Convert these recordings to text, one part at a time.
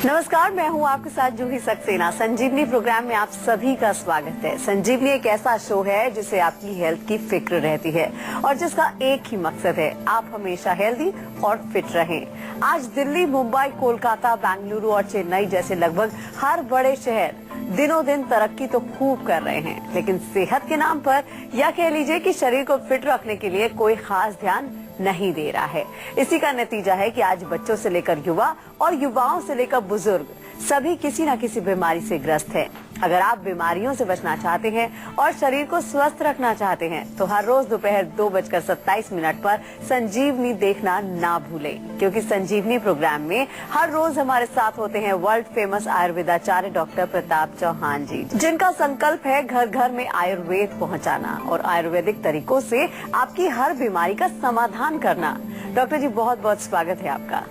नमस्कार, मैं हूं आपके साथ जूही सक्सेना। संजीवनी प्रोग्राम में आप सभी का स्वागत है। संजीवनी एक ऐसा शो है जिसे आपकी हेल्थ की फिक्र रहती है और जिसका एक ही मकसद है, आप हमेशा हेल्दी और फिट रहें। आज दिल्ली, मुंबई, कोलकाता, बेंगलुरु और चेन्नई जैसे लगभग हर बड़े शहर दिनों दिन तरक्की तो खूब कर रहे हैं, लेकिन सेहत के नाम पर या कह लीजिए कि शरीर को फिट रखने के लिए कोई खास ध्यान नहीं दे रहा है। इसी का नतीजा है कि आज बच्चों से लेकर युवा और युवाओं से लेकर बुजुर्ग सभी किसी न किसी बीमारी से ग्रस्त हैं। अगर आप बीमारियों से बचना चाहते हैं और शरीर को स्वस्थ रखना चाहते हैं तो हर रोज दोपहर 2:27 पर संजीवनी देखना ना भूलें, क्योंकि संजीवनी प्रोग्राम में हर रोज हमारे साथ होते हैं वर्ल्ड फेमस आयुर्वेदाचार्य डॉक्टर प्रताप चौहान जी, जिनका संकल्प है घर घर में आयुर्वेद पहुंचाना और आयुर्वेदिक तरीकों से आपकी हर बीमारी का समाधान करना। डॉक्टर जी, बहुत बहुत स्वागत है आपका।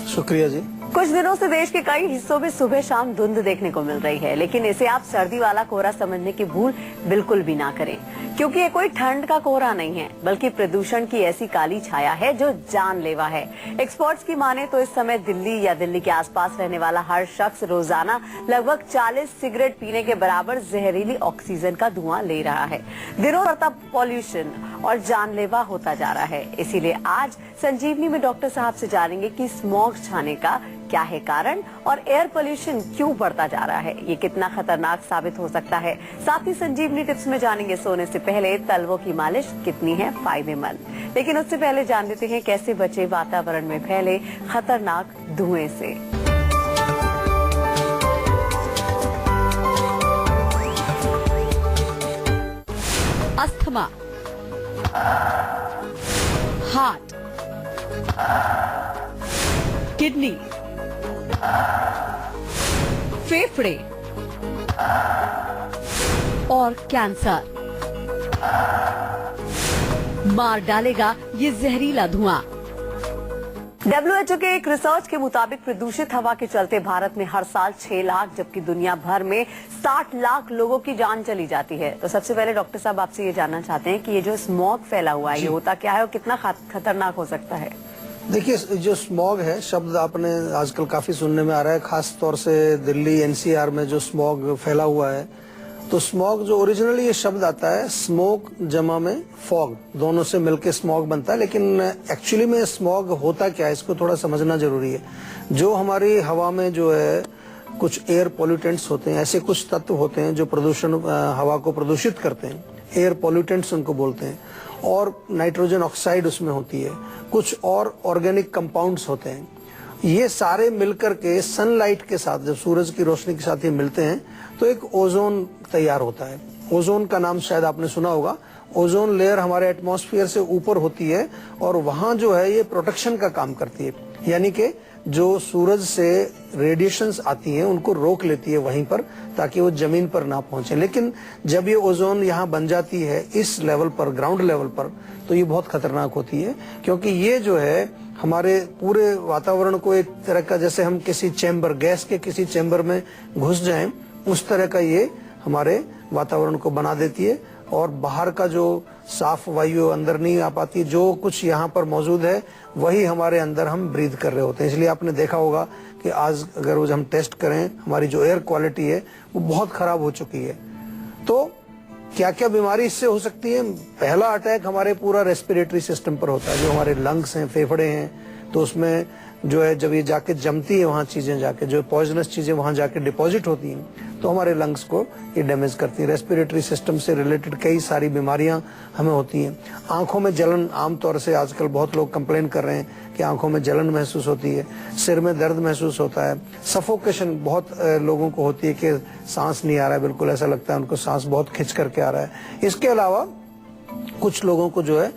शुक्रिया जी। कुछ दिनों से देश के कई हिस्सों में सुबह शाम धुंध देखने को मिल रही है, लेकिन इसे आप सर्दी वाला कोहरा समझने की भूल बिल्कुल भी ना करें, क्योंकि ये कोई ठंड का कोहरा नहीं है, बल्कि प्रदूषण की ऐसी काली छाया है जो जानलेवा है। एक्सपर्ट्स की माने तो इस समय दिल्ली या दिल्ली के आसपास रहने वाला हर शख्स रोजाना लगभग 40 सिगरेट पीने के बराबर जहरीली ऑक्सीजन का धुआं ले रहा है। दिनों बढ़ता पॉल्यूशन और जानलेवा होता जा रहा है। इसीलिए आज संजीवनी में डॉक्टर साहब से जानेंगे कि स्मॉग छाने का क्या है कारण और एयर पोल्यूशन क्यों बढ़ता जा रहा है, ये कितना खतरनाक साबित हो सकता है। साथ ही संजीवनी टिप्स में जानेंगे सोने से पहले तलवों की मालिश कितनी है फायदेमंद। लेकिन उससे पहले जान लेते हैं कैसे बचे वातावरण में फैले खतरनाक धुएं से। अस्थमा, हार्ट, किडनी, फेफड़े और कैंसर मार डालेगा ये जहरीला धुआं। WHO के एक रिसर्च के मुताबिक प्रदूषित हवा के चलते भारत में हर साल 6 लाख जबकि दुनिया भर में 60 लाख लोगों की जान चली जाती है। तो सबसे पहले डॉक्टर साहब आपसे ये जानना चाहते हैं कि ये जो स्मॉग फैला हुआ है ये होता क्या है और कितना खतरनाक हो सकता है? देखिए, जो स्मॉग है शब्द आपने आजकल काफी सुनने में आ रहा है, खास तौर से दिल्ली NCR में जो स्मॉग फैला हुआ है। तो स्मॉग जो ओरिजिनली ये शब्द आता है स्मोक जमा में फॉग, दोनों से मिलके स्मॉग बनता है। लेकिन एक्चुअली में स्मॉग होता क्या है, इसको थोड़ा समझना जरूरी है। जो हमारी हवा में जो है कुछ एयर पोल्यूटेंट्स होते हैं, ऐसे कुछ तत्व होते हैं जो प्रदूषण हवा को प्रदूषित करते हैं, एयर पोल्यूटेंट्स उनको बोलते हैं। और नाइट्रोजन ऑक्साइड उसमें होती है, कुछ और ऑर्गेनिक कंपाउंड्स होते हैं। ये सारे मिलकर के सनलाइट के साथ, जब सूरज की रोशनी के साथ ये मिलते हैं तो एक ओजोन तैयार होता है। ओजोन का नाम शायद आपने सुना होगा। ओजोन लेयर हमारे एटमॉस्फेयर से ऊपर होती है और वहां जो है ये प्रोटेक्शन का काम करती है, यानी कि जो सूरज से रेडिएशंस आती हैं उनको रोक लेती है वहीं पर, ताकि वो जमीन पर ना पहुंचे। लेकिन जब ये ओजोन यहाँ बन जाती है इस लेवल पर, ग्राउंड लेवल पर, तो ये बहुत खतरनाक होती है, क्योंकि ये जो है हमारे पूरे वातावरण को एक तरह का, जैसे हम किसी चैम्बर, गैस के किसी चैम्बर में घुस जाएं, उस तरह का ये हमारे वातावरण को बना देती है। और बाहर का जो साफ वायु अंदर नहीं आ पाती, जो कुछ यहाँ पर मौजूद है वही हमारे अंदर हम ब्रीथ कर रहे होते हैं। इसलिए आपने देखा होगा कि आज अगर रोज हम टेस्ट करें, हमारी जो एयर क्वालिटी है वो बहुत खराब हो चुकी है। तो क्या क्या बीमारी इससे हो सकती है? पहला अटैक हमारे पूरा रेस्पिरेटरी सिस्टम पर होता है, जो हमारे लंग्स हैं, फेफड़े हैं। तो उसमें जो है जब ये जाके जमती है, वहाँ चीजें जाके जो पॉइजनस चीजें वहाँ जाके डिपॉजिट होती हैं, तो हमारे लंग्स को ये डैमेज करती है। रेस्पिरेटरी सिस्टम से रिलेटेड कई सारी बीमारियां हमें होती हैं। आंखों में जलन, आमतौर से आजकल बहुत लोग कंप्लेन कर रहे हैं कि आंखों में जलन महसूस होती है, सिर में दर्द महसूस होता है, सफोकेशन बहुत लोगों को होती है कि सांस नहीं आ रहा है, बिल्कुल ऐसा लगता है उनको सांस बहुत खिंच करके आ रहा है। इसके अलावा कुछ लोगों को जो है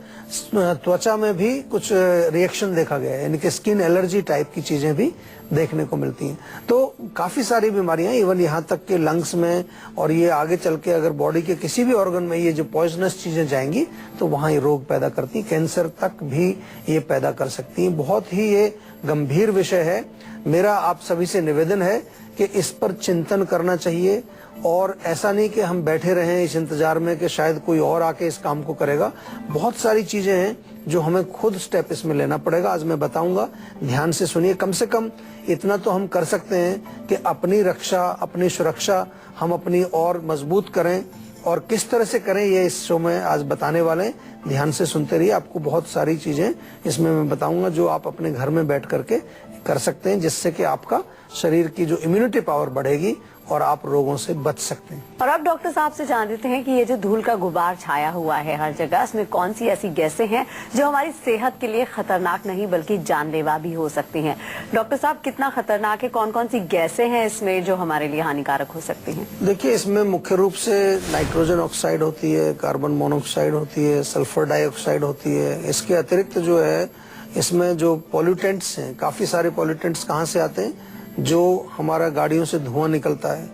त्वचा में भी कुछ रिएक्शन देखा गया है, यानी कि स्किन एलर्जी टाइप की चीजें भी देखने को मिलती हैं। तो काफी सारी बीमारियां, इवन यहाँ तक के लंग्स में, और ये आगे चल के अगर बॉडी के किसी भी ऑर्गन में ये जो पॉइजनस चीजें जाएंगी तो वहां ये रोग पैदा करती, कैंसर तक भी ये पैदा कर सकती हैं। बहुत ही ये गंभीर विषय है। मेरा आप सभी से निवेदन है कि इस पर चिंतन करना चाहिए और ऐसा नहीं कि हम बैठे रहें इस इंतजार में कि शायद कोई और आके इस काम को करेगा। बहुत सारी चीजें हैं जो हमें खुद स्टेप इसमें लेना पड़ेगा। आज मैं बताऊंगा, ध्यान से सुनिए। कम से कम इतना तो हम कर सकते हैं कि अपनी रक्षा, अपनी सुरक्षा हम अपनी और मजबूत करें, और किस तरह से करें ये इस शो में आज बताने वाले हैं। ध्यान से सुनते रहिए, आपको बहुत सारी चीजें इसमें मैं बताऊंगा जो आप अपने घर में बैठ करके कर सकते हैं, जिससे कि आपका शरीर की जो इम्यूनिटी पावर बढ़ेगी और आप रोगों से बच सकते हैं। और अब डॉक्टर साहब से जान लेते हैं कि ये जो धूल का गुबार छाया हुआ है हर जगह, इसमें कौन सी ऐसी गैसें हैं जो हमारी सेहत के लिए खतरनाक नहीं बल्कि जानलेवा भी हो सकती हैं। डॉक्टर साहब, कितना खतरनाक है, कौन कौन सी गैसें हैं इसमें जो हमारे लिए हानिकारक हो सकती हैं? देखिए, इसमें मुख्य रूप से नाइट्रोजन ऑक्साइड होती है, कार्बन मोनोऑक्साइड होती है, सल्फर डाइऑक्साइड होती है। इसके अतिरिक्त जो है इसमें जो पॉल्यूटेंट्स हैं, काफी सारे पॉल्यूटेंट्स कहाँ से आते हैं, जो हमारा गाड़ियों से धुआं निकलता है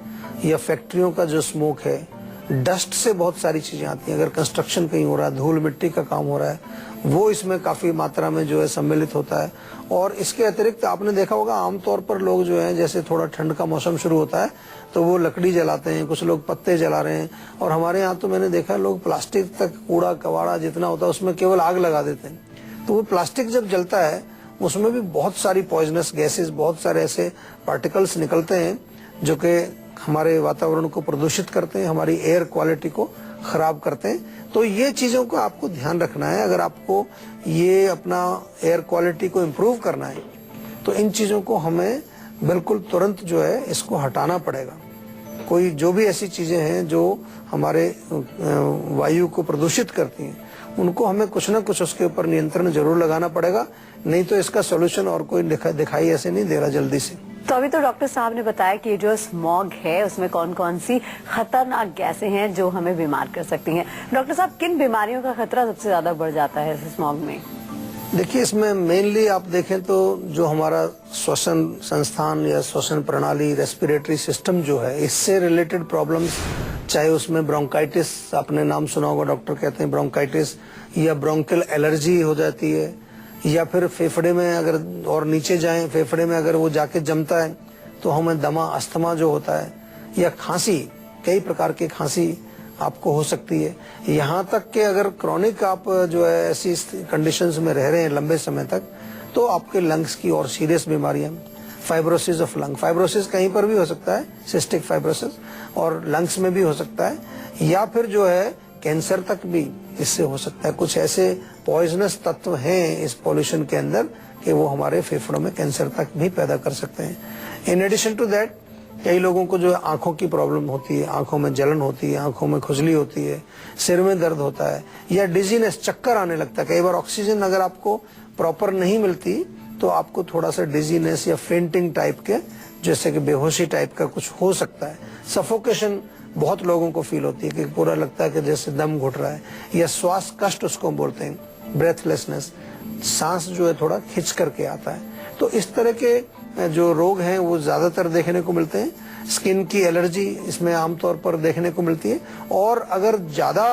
या फैक्ट्रियों का जो स्मोक है, डस्ट से बहुत सारी चीजें आती हैं। अगर कंस्ट्रक्शन कहीं हो रहा है, धूल मिट्टी का काम हो रहा है, वो इसमें काफी मात्रा में जो है सम्मिलित होता है। और इसके अतिरिक्त आपने देखा होगा, आमतौर पर लोग जो है, जैसे थोड़ा ठंड का मौसम शुरू होता है तो वो लकड़ी जलाते हैं, कुछ लोग पत्ते जला रहे हैं। और हमारे यहाँ तो मैंने देखा लोग प्लास्टिक तक, कूड़ा कबाड़ा जितना होता है उसमें केवल आग लगा देते हैं। तो वो प्लास्टिक जब जलता है उसमें भी बहुत सारी पॉइजनस गैसेस, बहुत सारे ऐसे पार्टिकल्स निकलते हैं जो कि हमारे वातावरण को प्रदूषित करते हैं, हमारी एयर क्वालिटी को खराब करते हैं। तो ये चीजों को आपको ध्यान रखना है। अगर आपको ये अपना एयर क्वालिटी को इम्प्रूव करना है तो इन चीजों को हमें बिल्कुल तुरंत जो है इसको हटाना पड़ेगा। कोई जो भी ऐसी चीजें हैं जो हमारे वायु को प्रदूषित करती हैं, उनको हमें कुछ ना कुछ उसके ऊपर नियंत्रण जरूर लगाना पड़ेगा, नहीं तो इसका सोल्यूशन और कोई दिखाई ऐसे नहीं दे रहा जल्दी से। तो अभी तो डॉक्टर साहब ने बताया कि जो स्मॉग है उसमें कौन कौन सी खतरनाक गैसें हैं जो हमें बीमार कर सकती हैं। डॉक्टर साहब, किन बीमारियों का खतरा सबसे ज्यादा बढ़ जाता है स्मॉग में? देखिए, इसमें मेनली आप देखें तो जो हमारा श्वसन संस्थान या श्वसन प्रणाली, रेस्पिरेटरी सिस्टम जो है, इससे रिलेटेड प्रॉब्लम्स, चाहे उसमें ब्रोंकाइटिस, आपने नाम सुना होगा, डॉक्टर कहते हैं ब्रोंकाइटिस, या ब्रोंकियल एलर्जी हो जाती है, या फिर फेफड़े में अगर और नीचे जाएं, फेफड़े में अगर वो जाके जमता है तो हमें दमा, अस्थमा जो होता है, या खांसी, कई प्रकार की खांसी आपको हो सकती है। यहाँ तक कि अगर क्रॉनिक आप जो है ऐसी कंडीशंस में रह रहे हैं लंबे समय तक, तो आपके लंग्स की और सीरियस बीमारियां, फाइब्रोसिस ऑफ लंग, फाइब्रोसिस कहीं पर भी हो सकता है, सिस्टिक फाइब्रोसिस, और लंग्स में भी हो सकता है, या फिर जो है कैंसर तक भी इससे हो सकता है। कुछ ऐसे पॉइजनस तत्व हैं इस पॉल्यूशन के अंदर कि वो हमारे फेफड़ों में कैंसर तक भी पैदा कर सकते हैं। इन एडिशन टू दैट, कई लोगों को जो आंखों की प्रॉब्लम होती है, आंखों में जलन होती है, आंखों में खुजली होती है, सिर में दर्द होता है, या डिजीनेस, चक्कर आने लगता है। कई बार ऑक्सीजन अगर आपको प्रॉपर नहीं मिलती तो आपको थोड़ा सा डिजीनेस या फेंटिंग टाइप के, जैसे कि बेहोशी टाइप का कुछ हो सकता है। सफोकेशन बहुत लोगों को फील होती है कि पूरा लगता है कि जैसे दम घुट रहा है, या श्वास कष्ट उसको बोलते हैं, ब्रेथलेसनेस, सांस जो है थोड़ा खिंच करके आता है। तो इस तरह के जो रोग हैं वो ज्यादातर देखने को मिलते हैं। स्किन की एलर्जी इसमें आमतौर पर देखने को मिलती है, और अगर ज्यादा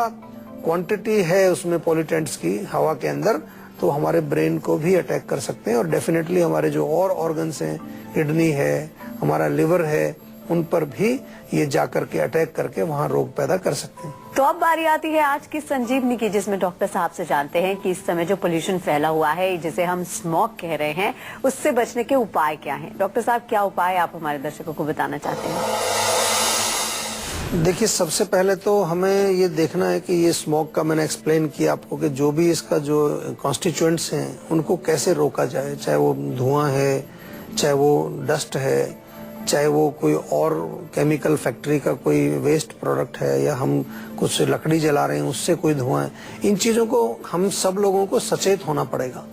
क्वांटिटी है उसमें पॉल्यूटेंट्स की हवा के अंदर, तो हमारे ब्रेन को भी अटैक कर सकते हैं। और डेफिनेटली हमारे जो और ऑर्गन्स हैं, किडनी है, हमारा लिवर है, उन पर भी ये जाकर के अटैक करके वहाँ रोग पैदा कर सकते हैं। तो अब बारी आती है आज की संजीवनी की, जिसमें डॉक्टर साहब से जानते हैं कि इस समय जो पोल्यूशन फैला हुआ है, जिसे हम स्मॉग कह रहे हैं, उससे बचने के उपाय क्या हैं? डॉक्टर साहब, क्या उपाय आप हमारे दर्शकों को बताना चाहते हैं? देखिए, सबसे पहले तो हमें ये देखना है कि ये स्मोक का, मैंने एक्सप्लेन किया आपको कि जो भी इसका जो कॉन्स्टिट्यूएंट्स हैं उनको कैसे रोका जाए, चाहे वो धुआं है, चाहे वो डस्ट है, चाहे वो कोई और केमिकल फैक्ट्री का कोई वेस्ट प्रोडक्ट है, या हम कुछ लकड़ी जला रहे हैं उससे कोई धुआं है। इन चीजों को हम सब लोगों को सचेत होना पड़ेगा,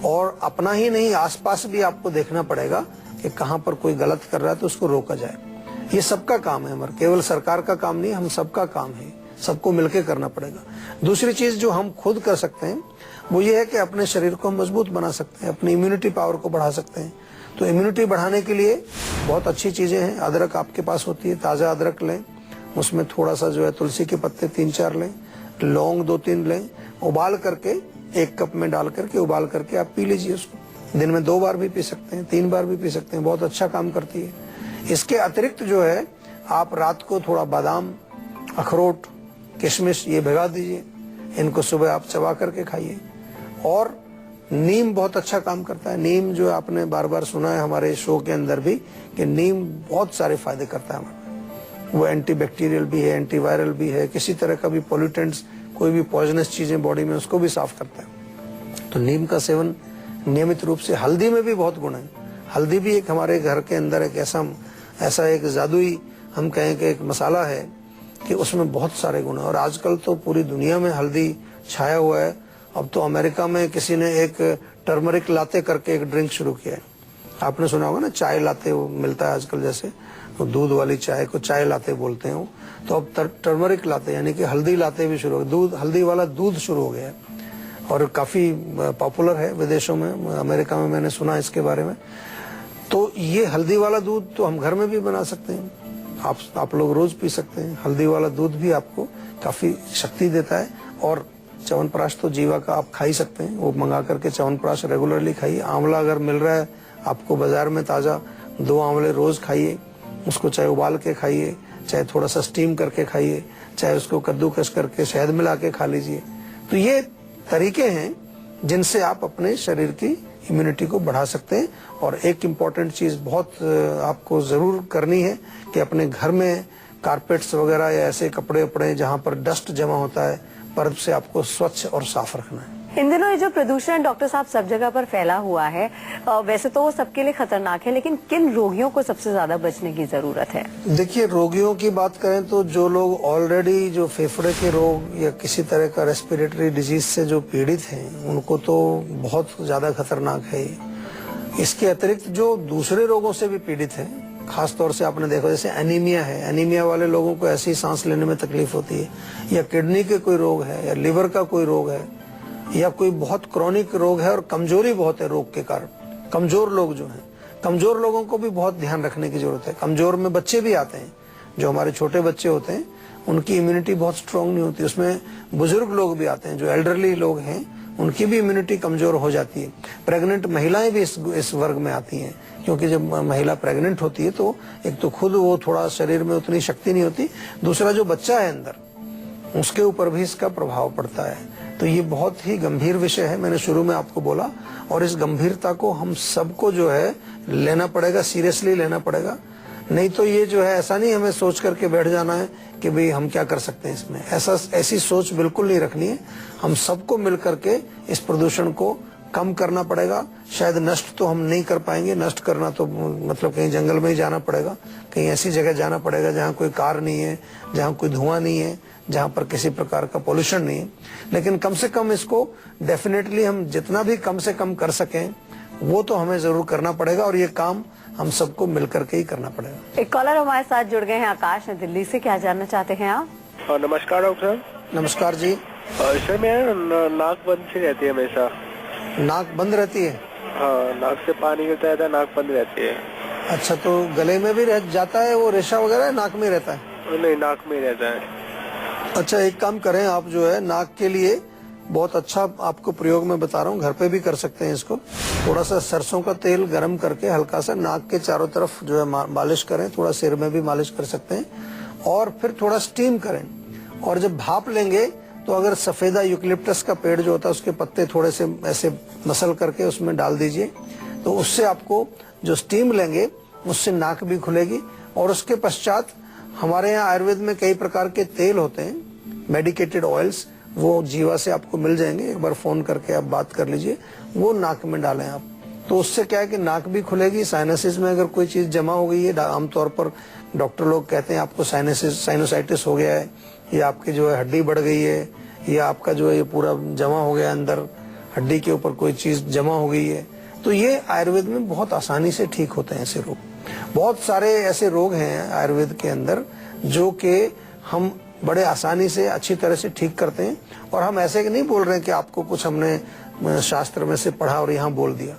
और अपना ही नहीं आसपास भी आपको देखना पड़ेगा कि कहाँ पर कोई गलत कर रहा है तो उसको रोका जाए। ये सबका काम है, हमारा केवल सरकार का काम नहीं, हम सबका काम है, सबको मिलकर करना पड़ेगा। दूसरी चीज जो हम खुद कर सकते हैं वो ये है कि अपने शरीर को हम मजबूत बना सकते हैं, अपनी इम्यूनिटी पावर को बढ़ा सकते हैं। तो इम्यूनिटी बढ़ाने के लिए बहुत अच्छी चीजें हैं। अदरक आपके पास होती है, ताजा अदरक लें, उसमें थोड़ा सा जो है तुलसी के पत्ते 3-4 लें, लौंग 2-3 लें, उबाल करके 1 कप में डाल करके उबाल करके आप पी लीजिए उसको। दिन में 2 बार भी पी सकते हैं, 3 बार भी पी सकते हैं, बहुत अच्छा काम करती है। इसके अतिरिक्त जो है आप रात को थोड़ा बादाम, अखरोट, किशमिश ये भिगा दीजिए, इनको सुबह आप चबा करके खाइए। और नीम बहुत अच्छा काम करता है। नीम जो आपने बार बार सुना है हमारे शो के अंदर भी कि नीम बहुत सारे फायदे करता है हमें। वो एंटीबैक्टीरियल भी है, एंटीवायरल भी है, किसी तरह का भी पॉल्यूटेंट्स, कोई भी पॉइजनस चीजें बॉडी में उसको भी साफ करता है। तो नीम का सेवन नियमित रूप से, हल्दी में भी बहुत गुण है। हल्दी भी एक हमारे घर के अंदर एक ऐसा एक जादुई हम कहें कि एक मसाला है कि उसमें बहुत सारे गुण है। और आजकल तो पूरी दुनिया में हल्दी छाया हुआ है। अब तो अमेरिका में किसी ने एक टर्मरिक लाते करके एक ड्रिंक शुरू किया है। आपने सुना होगा ना, चाय लाते वो मिलता है आजकल, जैसे वो दूध वाली चाय को चाय लाते बोलते हैं वो, तो अब टर्मरिक लाते यानी कि हल्दी लाते भी शुरू हो गए। दूध, हल्दी वाला दूध शुरू हो गया है और काफी पॉपुलर है विदेशों में। अमेरिका में मैंने सुना इसके बारे में। तो ये हल्दी वाला दूध तो हम घर में भी बना सकते हैं, आप लोग रोज पी सकते हैं। हल्दी वाला दूध भी आपको काफी शक्ति देता है। और च्यवनप्राश तो जीवा का आप खा ही सकते हैं, वो मंगा करके च्यवनप्राश रेगुलरली खाइए। आंवला अगर मिल रहा है आपको बाजार में ताजा, 2 आंवले रोज खाइए। उसको चाहे उबाल के खाइए, चाहे थोड़ा सा स्टीम करके खाइए, चाहे उसको कद्दूकस करके शहद मिला के खा लीजिए। तो ये तरीके हैं जिनसे आप अपने शरीर की इम्यूनिटी को बढ़ा सकते हैं। और एक इम्पॉर्टेंट चीज बहुत आपको जरूर करनी है कि अपने घर में कारपेट्स वगैरह या ऐसे कपड़े वपड़े जहाँ पर डस्ट जमा होता है, परत से आपको स्वच्छ और साफ रखना है। इन दिनों ये जो प्रदूषण डॉक्टर साहब सब जगह पर फैला हुआ है, वैसे तो वो सबके लिए खतरनाक है, लेकिन किन रोगियों को सबसे ज्यादा बचने की जरूरत है? देखिए, रोगियों की बात करें तो जो लोग ऑलरेडी जो फेफड़े के रोग या किसी तरह का रेस्पिरेटरी डिजीज से जो पीड़ित हैं, उनको तो बहुत ज्यादा खतरनाक है। इसके अतिरिक्त जो दूसरे रोगों से भी पीड़ित हैं, खास तौर से आपने देखा जैसे एनीमिया है, एनीमिया वाले लोगों को ऐसी सांस लेने में तकलीफ होती है, या किडनी के कोई रोग है, या लिवर का कोई रोग है, या कोई बहुत क्रॉनिक रोग है और कमजोरी बहुत है रोग के कारण। कमजोर लोग जो हैं, कमजोर लोगों को भी बहुत ध्यान रखने की जरूरत है। कमजोर में बच्चे भी आते हैं, जो हमारे छोटे बच्चे होते हैं उनकी इम्यूनिटी बहुत स्ट्रांग नहीं होती। उसमें बुजुर्ग लोग भी आते हैं, जो एल्डरली लोग हैं उनकी भी इम्यूनिटी कमजोर हो जाती है। प्रेग्नेंट महिलाएं भी इस वर्ग में आती हैं, क्योंकि जब महिला प्रेग्नेंट होती है तो एक तो खुद वो थोड़ा शरीर में उतनी शक्ति नहीं होती, दूसरा जो बच्चा है अंदर उसके ऊपर भी इसका प्रभाव पड़ता है। तो ये बहुत ही गंभीर विषय है, मैंने शुरू में आपको बोला। और इस गंभीरता को हम सबको जो है लेना पड़ेगा, सीरियसली लेना पड़ेगा। नहीं तो ये जो है ऐसा नहीं हमें सोच करके बैठ जाना है कि भाई हम क्या कर सकते हैं इसमें, ऐसी सोच बिल्कुल नहीं रखनी है। हम सबको मिल करके इस प्रदूषण को कम करना पड़ेगा। शायद नष्ट तो हम नहीं कर पाएंगे, नष्ट करना तो मतलब कहीं जंगल में ही जाना पड़ेगा, कहीं ऐसी जगह जाना पड़ेगा जहाँ कोई कार नहीं है, जहाँ कोई धुआं नहीं है, जहाँ पर किसी प्रकार का पोल्यूशन नहीं है। लेकिन कम से कम इसको डेफिनेटली हम जितना भी कम से कम कर सकें वो तो हमें जरूर करना पड़ेगा, और ये काम हम सबको मिलकर के ही करना पड़ेगा। एक कॉलर हमारे साथ जुड़ गए हैं, आकाश है दिल्ली से। क्या जानना चाहते हैं आप? नमस्कार डॉक्टर साहब। नमस्कार जी। सर मेरा नाक बंद सी रहती है हमेशा। नाक बंद रहती है? हाँ, नाक से पानी गिरता है, नाक बंद रहती है। अच्छा, तो गले में भी रह जाता है वो रेशा वगैरह, नाक में रहता है? नहीं, नाक में रहता है। अच्छा, एक काम करें आप, जो है नाक के लिए बहुत अच्छा आपको प्रयोग मैं बता रहा हूँ, घर पे भी कर सकते हैं इसको। थोड़ा सा सरसों का तेल गरम करके हल्का सा नाक के चारों तरफ जो है मालिश करें, थोड़ा सिर में भी मालिश कर सकते हैं, और फिर थोड़ा स्टीम करें। और जब भाप लेंगे तो अगर सफेदा यूकलिप्टस का पेड़ जो होता है उसके पत्ते थोड़े से ऐसे मसल करके उसमें डाल दीजिए, तो उससे आपको जो स्टीम लेंगे उससे नाक भी खुलेगी। और उसके पश्चात हमारे यहाँ आयुर्वेद में कई प्रकार के तेल होते हैं, मेडिकेटेड ऑयल्स, वो जीवा से आपको मिल जाएंगे। एक बार फोन करके आप बात कर लीजिए, वो नाक में डालें आप, तो उससे क्या है कि नाक भी खुलेगी। साइनसिस में अगर कोई चीज जमा हो गई है, आमतौर पर डॉक्टर लोग कहते हैं आपको साइनोसाइटिस हो गया है, या आपकी जो है हड्डी बढ़ गई है, या आपका जो है ये पूरा जमा हो गया अंदर हड्डी के ऊपर कोई चीज जमा हो गई है, तो ये आयुर्वेद में बहुत आसानी से ठीक होते हैं ऐसे रोग। बहुत सारे ऐसे रोग हैं आयुर्वेद के अंदर जो कि हम बड़े आसानी से अच्छी तरह से ठीक करते हैं। और हम ऐसे नहीं बोल रहे हैं कि आपको कुछ हमने शास्त्र में से पढ़ा और यहाँ बोल दिया।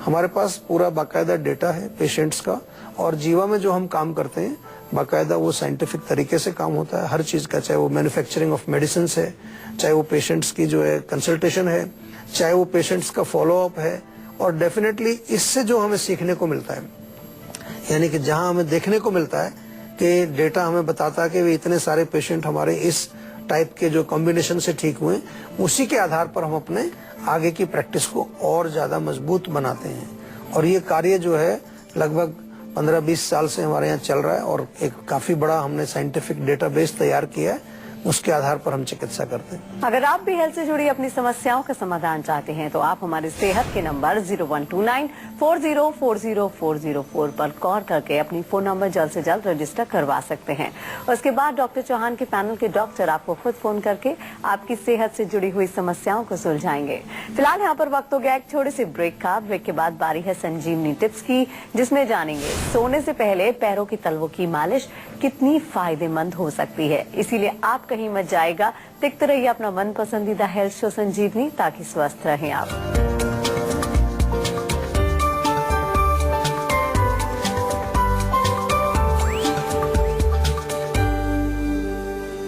हमारे पास पूरा बाकायदा डेटा है पेशेंट्स का, और जीवा में जो हम काम करते हैं बाकायदा वो साइंटिफिक तरीके से काम होता है हर चीज का, चाहे वो मैन्युफैक्चरिंग ऑफ मेडिसिन है, चाहे वो पेशेंट्स की जो है कंसल्टेशन है, चाहे वो पेशेंट्स का फॉलोअप है, और डेफिनेटली इससे जो हमें सीखने को मिलता है, यानी कि जहां हमें देखने को मिलता है कि डेटा हमें बताता है कि वे इतने सारे पेशेंट हमारे इस टाइप के जो कॉम्बिनेशन से ठीक हुए, उसी के आधार पर हम अपने आगे की प्रैक्टिस को और ज्यादा मजबूत बनाते हैं। और ये कार्य जो है लगभग 15-20 साल से हमारे यहाँ चल रहा है और एक काफी बड़ा हमने साइंटिफिक डेटाबेस तैयार किया है, उसके आधार पर हम चिकित्सा करते हैं। अगर आप भी हेल्थ से जुड़ी अपनी समस्याओं का समाधान चाहते हैं तो आप हमारे सेहत के नंबर 0129404040 पर कॉल करके अपनी फोन नंबर जल्द से जल्द रजिस्टर करवा सकते हैं। उसके बाद डॉक्टर चौहान के पैनल के डॉक्टर आपको खुद फोन करके आपकी सेहत से जुड़ी हुई समस्याओं को सुलझाएंगे। फिलहाल यहाँ पर वक्त हो गया एक छोटे से ब्रेक का। ब्रेक के बाद बारी है संजीवनी टिप्स की, जिसमें जानेंगे सोने से पहले पैरों की तलवों की मालिश कितनी फायदेमंद हो सकती है। इसीलिए आप कहीं मत जाएगा, देखते रहिए अपना मन पसंदीदा हेल्थ शो संजीवनी, ताकि स्वस्थ रहें आप।